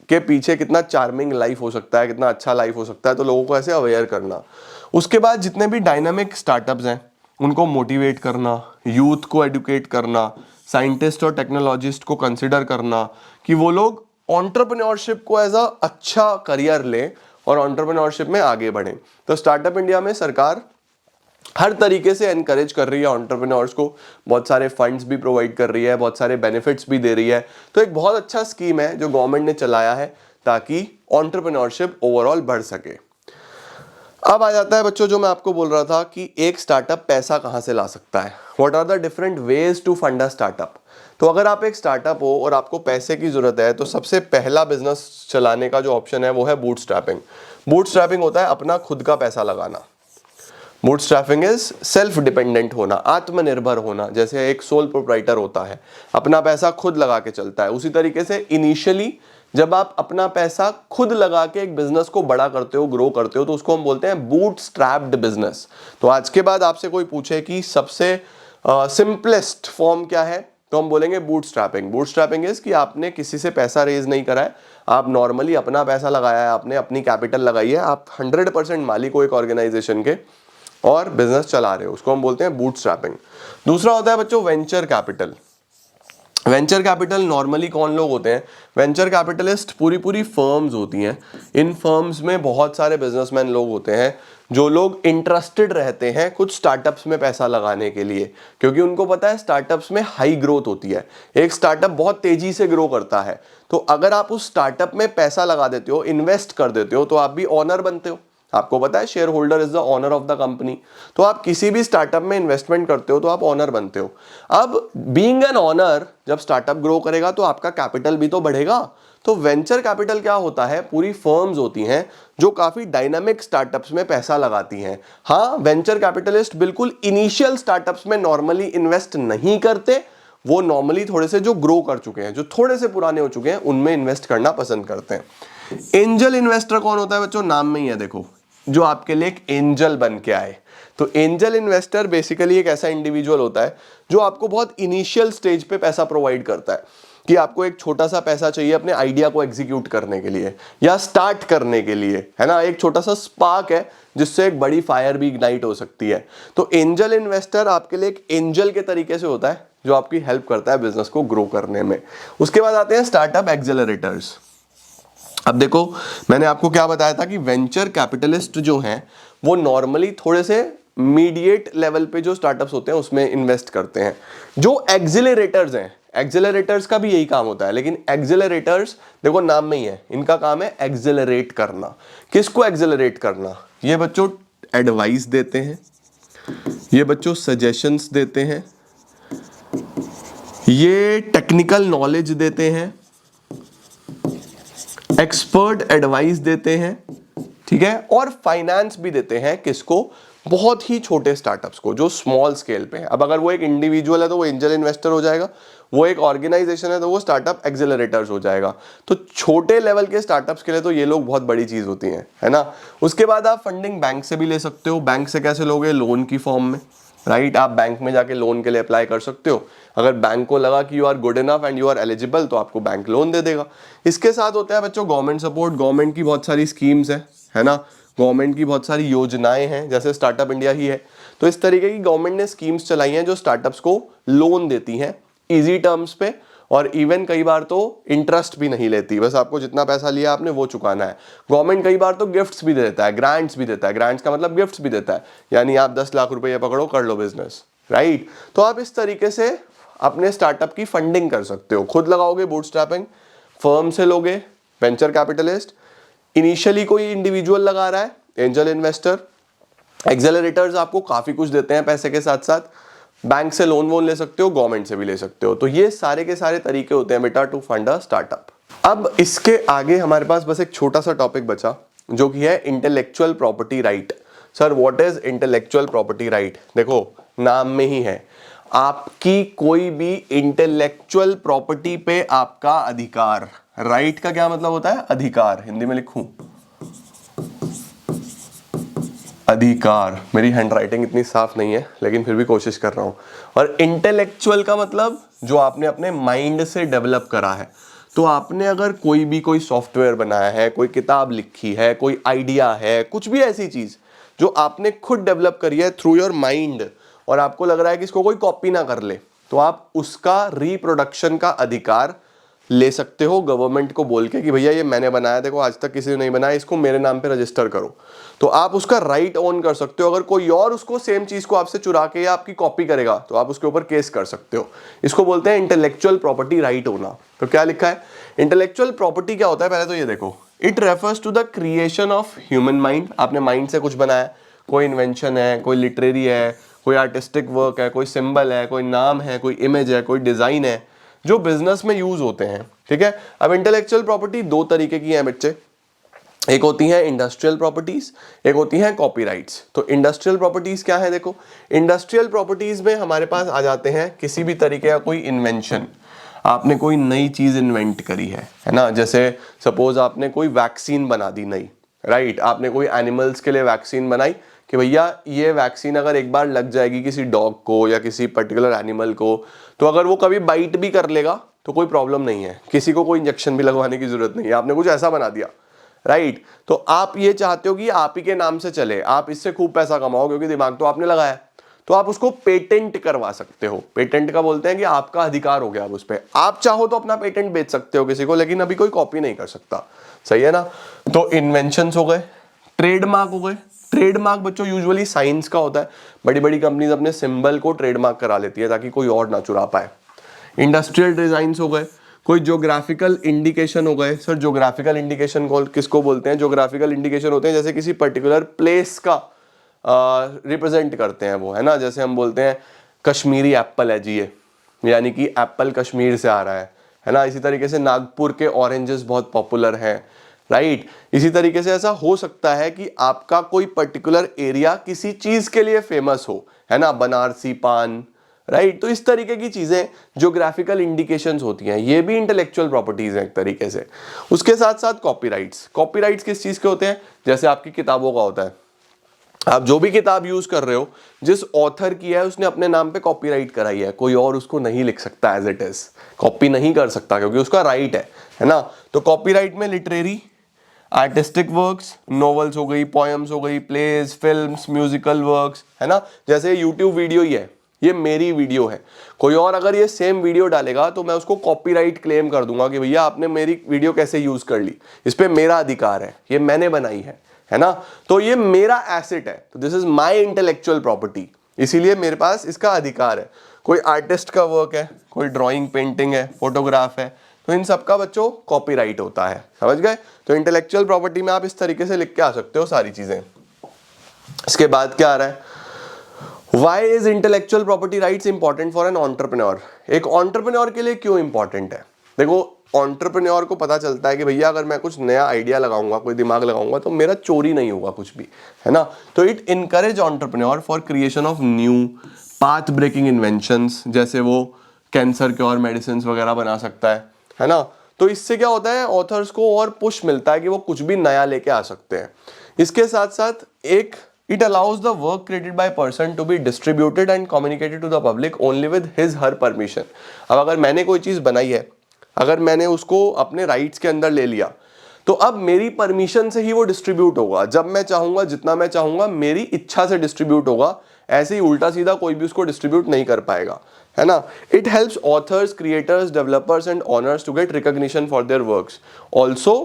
के पीछे कितना चार्मिंग लाइफ हो सकता है, कितना अच्छा लाइफ हो सकता है। तो लोगों को ऐसे अवेयर करना। उसके बाद जितने भी डायनामिक स्टार्टअप्स हैं उनको मोटिवेट करना, यूथ को एडुकेट करना, साइंटिस्ट और टेक्नोलॉजिस्ट को कंसिडर करना कि वो लोग एंटरप्रेन्योरशिप को एज अ अच्छा करियर लें और एंटरप्रेन्योरशिप में आगे बढ़ें। तो स्टार्टअप इंडिया में सरकार हर तरीके से एनकरेज कर रही है एंटरप्रेन्योर्स को, बहुत सारे फंड्स भी प्रोवाइड कर रही है, बहुत सारे बेनिफिट्स भी दे रही है। तो एक बहुत अच्छा स्कीम है जो गवर्नमेंट ने चलाया है ताकि एंटरप्रेन्योरशिप ओवरऑल बढ़ सके। अब आ जाता है बच्चों जो मैं आपको बोल रहा था कि एक स्टार्टअप पैसा कहां से ला सकता है। What are the different ways to fund a startup? तो अगर आप एक स्टार्टअप हो और आपको पैसे की जरूरत है तो सबसे पहला बिजनेस चलाने का जो ऑप्शन है वो है बूटस्ट्रैपिंग। बूटस्ट्रैपिंग होता है अपना खुद का पैसा लगाना। बूटस्ट्रैपिंग इज सेल्फ डिपेंडेंट होना, आत्मनिर्भर होना। जैसे एक सोल प्रोप्राइटर होता है, अपना पैसा खुद लगा के चलता है, उसी तरीके से इनिशियली जब आप अपना पैसा खुद लगा के एक बिजनेस को बड़ा करते हो, ग्रो करते हो, तो उसको हम बोलते हैं बूटस्ट्रैप्ड बिजनेस। तो आज के बाद आपसे कोई पूछे कि सबसे सिंपलेस्ट फॉर्म क्या है, तो हम बोलेंगे बूटस्ट्रैपिंग। बूटस्ट्रैपिंग इज कि आपने किसी से पैसा रेज नहीं करा है, आप नॉर्मली अपना पैसा लगाया है, आपने अपनी कैपिटल लगाई है, आप 100% मालिक हो एक ऑर्गेनाइजेशन के और बिजनेस चला रहे हो, उसको हम बोलते हैं बूटस्ट्रैपिंग। दूसरा होता है बच्चों venture capital. Venture capital normally कौन लोग होते हैं? वेंचर कैपिटलिस्ट पूरी फर्म्स होती हैं। इन फर्म्स में बहुत सारे बिजनेसमैन लोग होते हैं जो लोग इंटरेस्टेड रहते हैं कुछ स्टार्टअप्स में पैसा लगाने के लिए, क्योंकि उनको पता है स्टार्टअप्स में हाई ग्रोथ होती है, एक स्टार्टअप बहुत तेजी से ग्रो करता है। तो अगर आप उस स्टार्टअप में पैसा लगा देते हो, इन्वेस्ट कर देते हो, तो आप भी ऑनर बनते हो। आपको पता है shareholder is the owner of the company. तो आप किसी भी स्टार्टअप में इन्वेस्टमेंट करते हो तो आप ऑनर बनते हो। अब बीइंग एन ऑनर, जब स्टार्टअप ग्रो करेगा तो आपका कैपिटल भी तो बढ़ेगा। तो वेंचर कैपिटल क्या होता है? पूरी फर्म्स होती हैं जो काफी डायनामिक स्टार्टअप्स में पैसा लगाती हैं। हाँ, वेंचर कैपिटलिस्ट बिल्कुल इनिशियल स्टार्टअप्स में नॉर्मली इन्वेस्ट नहीं करते, वो नॉर्मली थोड़े से जो ग्रो कर चुके हैं, जो थोड़े से पुराने हो चुके हैं, उनमें इन्वेस्ट करना पसंद करते हैं। एंजल इन्वेस्टर कौन होता है बच्चों? नाम में ही है देखो, जो आपके लिए एक एंजल बन के आए। तो एंजल इन्वेस्टर बेसिकली एक ऐसा इंडिविजुअल होता है जो आपको बहुत इनिशियल स्टेज पे पैसा प्रोवाइड करता है, कि आपको एक छोटा सा पैसा चाहिए अपने आइडिया को एग्जीक्यूट करने के लिए या स्टार्ट करने के लिए, है ना, एक छोटा सा स्पार्क है जिससे एक बड़ी फायर भी इग्नाइट हो सकती है। तो एंजल इन्वेस्टर आपके लिए एक एंजल के तरीके से होता है जो आपकी हेल्प करता है बिजनेस को ग्रो करने में। उसके बाद आते हैं स्टार्टअप एक्सेलरेटर्स। अब देखो, मैंने आपको क्या बताया था कि वेंचर कैपिटलिस्ट जो हैं वो नॉर्मली थोड़े से मीडिएट लेवल पे जो स्टार्टअप्स होते हैं उसमें इन्वेस्ट करते हैं। जो एक्सेलरेटर्स हैं, एक्सेलरेटर्स का भी यही काम होता है, लेकिन एक्सेलरेटर्स देखो नाम में ही है, इनका काम है एक्सेलरेट करना। किसको एक्सेलरेट करना? ये बच्चों एडवाइस देते हैं, ये बच्चों सजेशंस देते हैं, ये टेक्निकल नॉलेज देते हैं, एक्सपर्ट एडवाइस देते हैं, ठीक है, और फाइनेंस भी देते हैं। किसको? बहुत ही छोटे स्टार्टअप्स को, जो स्मॉल स्केल पे है। अब अगर वो एक इंडिविजुअल है तो वो एंजल इन्वेस्टर हो जाएगा, वो एक ऑर्गेनाइजेशन है तो वो स्टार्टअप एक्सेलरेटर्स हो जाएगा। तो छोटे लेवल के स्टार्टअप्स के लिए तो ये लोग बहुत बड़ी चीज होती हैं, है ना। उसके बाद आप फंडिंग बैंक से भी ले सकते हो। बैंक से कैसे लोगे? लोन की फॉर्म में, राइट। आप बैंक में जाके लोन के लिए अप्लाई कर सकते हो। अगर बैंक को लगा कि you are good enough and you are eligible तो आपको बैंक लोन दे देगा। इसके साथ होता है बच्चों गवर्नमेंट सपोर्ट। गवर्नमेंट की बहुत सारी स्कीम्स है ना, गवर्नमेंट की बहुत सारी योजनाएं हैं, जैसे स्टार्टअप इंडिया ही है। तो इस तरीके की गवर्नमेंट ने स्कीम्स चलाई हैं जो स्टार्टअप्स को लोन देती हैं इजी टर्म्स पे, और इवन कई बार तो इंटरेस्ट भी नहीं लेती, बस आपको जितना पैसा लिया आपने वो चुकाना है। गवर्नमेंट कई बार तो गिफ्ट्स भी देता है, ग्रांट्स भी देता है। ग्रांट्स का मतलब गिफ्ट्स भी देता है, यानी आप 10 लाख रुपए पकड़ो, कर लो बिजनेस, राइट। तो आप इस तरीके से अपने स्टार्टअप की फंडिंग कर सकते हो। खुद लगाओगे बूटस्ट्रैपिंग, फर्म से लोगे वेंचर कैपिटलिस्ट, इनिशियली कोई इंडिविजुअल लगा रहा है एंजल इन्वेस्टर, एक्सेलरेटर्स आपको काफी कुछ देते हैं पैसे के साथ साथ, बैंक से लोन वोन ले सकते हो, गवर्नमेंट से भी ले सकते हो। तो ये सारे के सारे तरीके होते हैं बेटा टू फंड अ स्टार्टअप। अब इसके आगे हमारे पास बस एक छोटा सा टॉपिक बचा जो कि है intellectual property right. Sir what is intellectual property right? देखो नाम में ही है, आपकी कोई भी इंटेलेक्चुअल प्रॉपर्टी पे आपका अधिकार। राइट का क्या मतलब होता है? अधिकार। हिंदी में लिखूं अधिकार। मेरी हैंडराइटिंग इतनी साफ नहीं है लेकिन फिर भी कोशिश कर रहा हूं। और इंटेलेक्चुअल का मतलब जो आपने अपने माइंड से डेवलप करा है। तो आपने अगर कोई सॉफ्टवेयर बनाया है, कोई किताब लिखी है, कोई आइडिया है, कुछ भी ऐसी चीज जो आपने खुद डेवलप करी है थ्रू योर माइंड, और आपको लग रहा है कि इसको कोई कॉपी ना कर ले, तो आप उसका रिप्रोडक्शन का अधिकार ले सकते हो गवर्नमेंट को बोल के कि भैया ये मैंने बनाया, देखो आज तक किसी ने नहीं बनाया, इसको मेरे नाम पे रजिस्टर करो। तो आप उसका राइट ऑन कर सकते हो। अगर कोई और उसको सेम चीज को आपसे चुरा के या आपकी कॉपी करेगा तो आप उसके ऊपर केस कर सकते हो। इसको बोलते हैं इंटेलेक्चुअल प्रॉपर्टी राइट होना। तो क्या लिखा है? इंटेलेक्चुअल प्रॉपर्टी क्या होता है? पहले तो ये देखो, it refers to the creation of human mind. आपने माइंड से कुछ बनाया, कोई इन्वेंशन है, कोई लिटरेरी है, कोई आर्टिस्टिक वर्क है, कोई सिंबल है, कोई नाम है, कोई इमेज है, कोई डिजाइन है, जो बिजनेस में यूज होते हैं, ठीक है। अब इंटेलेक्चुअल प्रॉपर्टी दो तरीके की है बच्चे, एक होती है इंडस्ट्रियल प्रॉपर्टीज, एक होती है कॉपीराइट्स। तो इंडस्ट्रियल प्रॉपर्टीज क्या है, देखो इंडस्ट्रियल प्रॉपर्टीज में हमारे पास आ जाते हैं किसी भी तरीके का कोई इन्वेंशन, आपने कोई नई चीज इन्वेंट करी है ना, जैसे सपोज आपने कोई वैक्सीन बना दी नई, राइट, आपने कोई एनिमल्स के लिए वैक्सीन बनाई कि भैया ये वैक्सीन अगर एक बार लग जाएगी किसी डॉग को या किसी पर्टिकुलर एनिमल को, तो अगर वो कभी बाइट भी कर लेगा तो कोई प्रॉब्लम नहीं है, किसी को कोई इंजेक्शन भी लगवाने की जरूरत नहीं है, आपने कुछ ऐसा बना दिया, राइट। तो आप ये चाहते हो कि आप ही के नाम से चले, आप इससे खूब पैसा कमाओ क्योंकि दिमाग तो आपने लगाया, तो आप उसको पेटेंट करवा सकते हो। पेटेंट का बोलते हैं कि आपका अधिकार हो गया अब उस पर, आप चाहो तो अपना पेटेंट बेच सकते हो किसी को, लेकिन अभी कोई कॉपी नहीं कर सकता, सही है ना। तो इन्वेंशंस हो गए, ट्रेडमार्क हो गए। ट्रेडमार्क बच्चों यूजुअली साइंस का होता है, बड़ी बड़ी कंपनीज अपने सिंबल को ट्रेडमार्क करा लेती है ताकि कोई और ना चुरा पाए। इंडस्ट्रियल डिजाइन्स हो गए, कोई ज्योग्राफिकल इंडिकेशन हो गए। सर ज्योग्राफिकल इंडिकेशन किसको बोलते हैं? ज्योग्राफिकल इंडिकेशन होते हैं जैसे किसी पर्टिकुलर प्लेस का रिप्रेजेंट करते हैं वो, है ना। जैसे हम बोलते हैं कश्मीरी एप्पल है जी ये, यानी कि एप्पल कश्मीर से आ रहा है ना। इसी तरीके से नागपुर के ऑरेंजेस बहुत पॉपुलर हैं, राइट। इसी तरीके से ऐसा हो सकता है कि आपका कोई पर्टिकुलर एरिया किसी चीज के लिए फेमस हो, है ना, बनारसी पान, राइट। तो इस तरीके की चीजें ज्योग्राफिकल इंडिकेशंस होती हैं, ये भी इंटेलेक्चुअल प्रॉपर्टीज हैं एक तरीके से। उसके साथ साथ कॉपीराइट्स। कॉपीराइट्स किस चीज के होते हैं? जैसे आपकी किताबों का होता है, आप जो भी किताब यूज कर रहे हो, जिस ऑथर की है उसने अपने नाम पे कॉपीराइट कराई है, कोई और उसको नहीं लिख सकता एज इट इज, कॉपी नहीं कर सकता क्योंकि उसका राइट है ना। तो कॉपीराइट में लिटरेरी, आर्टिस्टिक वर्क्स, नॉवेल्स हो गई, पोएम्स हो गई, प्लेज, फिल्म्स, म्यूजिकल वर्क्स, है ना। जैसे यूट्यूब वीडियो ही है, ये मेरी वीडियो है, कोई और अगर ये सेम वीडियो डालेगा तो मैं उसको कॉपीराइट क्लेम कर दूंगा कि भैया आपने मेरी वीडियो कैसे यूज कर ली, इस पे मेरा अधिकार है, ये मैंने बनाई है ना। तो ये मेरा एसेट है, तो this is my intellectual property, इसीलिए मेरे पास इसका अधिकार है। कोई आर्टिस्ट का वर्क है, कोई ड्राइंग, पेंटिंग है, फोटोग्राफ है, तो इन सब का बच्चों कॉपीराइट होता है, समझ गए। तो इंटेलेक्चुअल प्रॉपर्टी में आप इस तरीके से लिख के आ सकते हो सारी चीजें। इसके बाद क्या आ रहा है? Why is intellectual property rights important for an entrepreneur? एक entrepreneur के लिए क्यों important है? देखो entrepreneur को पता चलता है कि भैया अगर मैं कुछ नया आइडिया लगाऊंगा, कोई दिमाग लगाऊंगा, तो मेरा चोरी नहीं होगा कुछ भी, है ना। तो it encourage entrepreneur for creation of new path breaking inventions, जैसे वो कैंसर क्योर मेडिसिन वगैरह बना सकता है ना। तो इससे क्या होता है, ऑथर्स को और पुश मिलता है कि वो कुछ भी नया लेके आ सकते हैं। इसके साथ साथ एक it allows the work created by person to be distributed and communicated to the public only with his her permission। अब अगर मैंने कोई चीज बनाई है, अगर मैंने उसको अपने राइट्स के अंदर ले लिया, तो अब मेरी परमिशन से ही वो डिस्ट्रीब्यूट होगा, जब मैं चाहूंगा, जितना मैं चाहूंगा, मेरी इच्छा से डिस्ट्रीब्यूट होगा। ऐसे ही उल्टा सीधा कोई भी उसको डिस्ट्रीब्यूट नहीं कर पाएगा, है ना। It helps authors, creators, developers and owners to get recognition for their works also.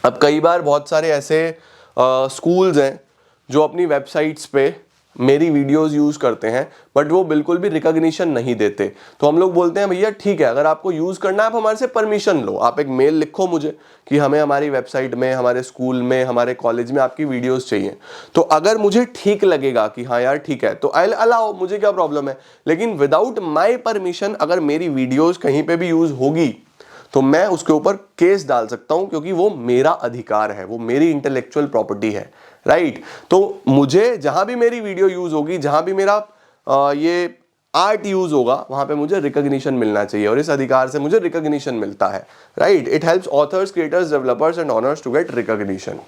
अब कई बार बहुत सारे ऐसे स्कूल्स हैं जो अपनी वेबसाइट्स पे मेरी वीडियोस यूज करते हैं, बट वो बिल्कुल भी रिकॉग्निशन नहीं देते। तो हम लोग बोलते हैं भैया ठीक है, अगर आपको यूज करना है आप हमारे से परमिशन लो, आप एक मेल लिखो मुझे कि हमें हमारी वेबसाइट में, हमारे स्कूल में, हमारे कॉलेज में आपकी वीडियोस चाहिए। तो अगर मुझे ठीक लगेगा कि हाँ यार ठीक है, तो आई विल अलाउ, मुझे क्या प्रॉब्लम है। लेकिन विदाउट माई परमिशन अगर मेरी वीडियोज कहीं पे भी यूज होगी तो मैं उसके ऊपर केस डाल सकता हूं, क्योंकि वो मेरा अधिकार है, वो मेरी इंटेलेक्चुअल प्रॉपर्टी है, राइट। तो मुझे जहां भी मेरी वीडियो यूज होगी, जहां भी मेरा ये आर्ट यूज होगा, वहां पे मुझे रिकॉग्निशन मिलना चाहिए, और इस अधिकार से मुझे रिकॉग्निशन मिलता है, right. It helps authors, creators, developers and owners to get recognition.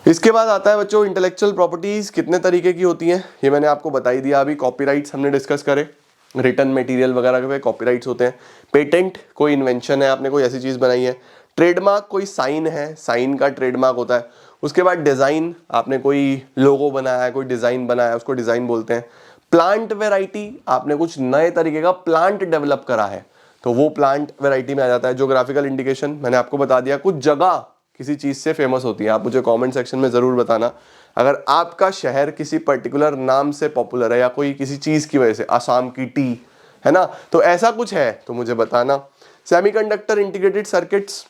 इसके बाद आता है बच्चों इंटेलेक्चुअल प्रॉपर्टीज कितने तरीके की होती हैं, ये मैंने आपको बता ही दिया। अभी कॉपीराइट्स हमने डिस्कस करे, रिटन मटेरियल वगैरह पे कॉपीराइट्स होते हैं। पेटेंट कोई इन्वेंशन है, आपने कोई ऐसी चीज बनाई है। ट्रेडमार्क कोई साइन है, साइन का ट्रेडमार्क होता है। उसके बाद डिजाइन, आपने कोई लोगो बनाया है, कोई डिजाइन बनाया है, उसको डिजाइन बोलते हैं। प्लांट वेराइटी, आपने कुछ नए तरीके का प्लांट डेवलप करा है, तो वो प्लांट वेराइटी में आ जाता है। ज्योग्राफिकल इंडिकेशन मैंने आपको बता दिया, कुछ जगह किसी चीज से फेमस होती है। आप मुझे कमेंट सेक्शन में जरूर बताना, अगर आपका शहर किसी पर्टिकुलर नाम से पॉपुलर है या कोई किसी चीज की वजह से, असम की टी, है ना, तो ऐसा कुछ है तो मुझे बताना। सेमीकंडक्टर इंटीग्रेटेड सर्किट्स,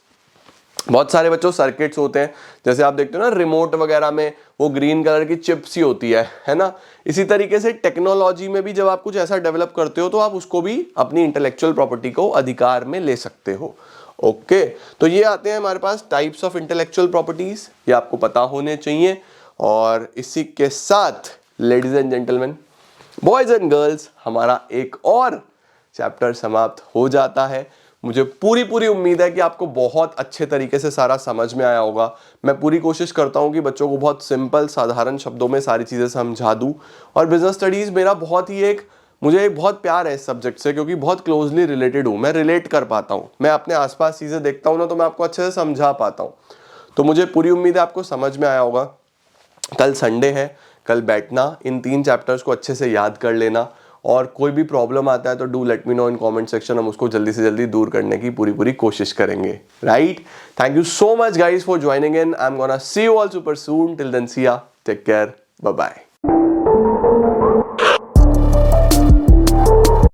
बहुत सारे बच्चों सर्किट्स होते हैं, जैसे आप देखते हो ना रिमोट वगैरह में वो ग्रीन कलर की चिप्स ही होती है ना। इसी तरीके से टेक्नोलॉजी में भी जब आप कुछ ऐसा डेवलप करते हो तो आप उसको भी अपनी इंटेलेक्चुअल प्रॉपर्टी को अधिकार में ले सकते हो। ओके, तो ये आते हैं हमारे पास टाइप्स ऑफ इंटेलेक्चुअल प्रॉपर्टीज, ये आपको पता होने चाहिए। और इसी के साथ ladies and gentleman, boys and girls, हमारा एक और चैप्टर समाप्त हो जाता है। मुझे पूरी उम्मीद है कि आपको बहुत अच्छे तरीके से सारा समझ में आया होगा। मैं पूरी कोशिश करता हूं कि बच्चों को बहुत सिंपल साधारण शब्दों में सारी चीज़ें समझा दूं। और बिजनेस स्टडीज़ मेरा बहुत ही मुझे बहुत प्यार है इस सब्जेक्ट से, क्योंकि बहुत क्लोजली रिलेटेड हूँ, मैं रिलेट कर पाता हूँ, मैं अपने आसपास चीज़ें देखता हूँ ना तो मैं आपको अच्छे से समझा पाता हूँ। तो मुझे पूरी उम्मीद है आपको समझ में आया होगा। कल संडे है, कल बैठना, इन 3 चैप्टर्स को अच्छे से याद कर लेना, और कोई भी प्रॉब्लम आता है तो do let me know in comment section, हम उसको जल्दी से जल्दी दूर करने की पूरी कोशिश करेंगे। Right, thank you so much guys for joining in. I am gonna see you all super soon. Till then see ya, take care, bye bye.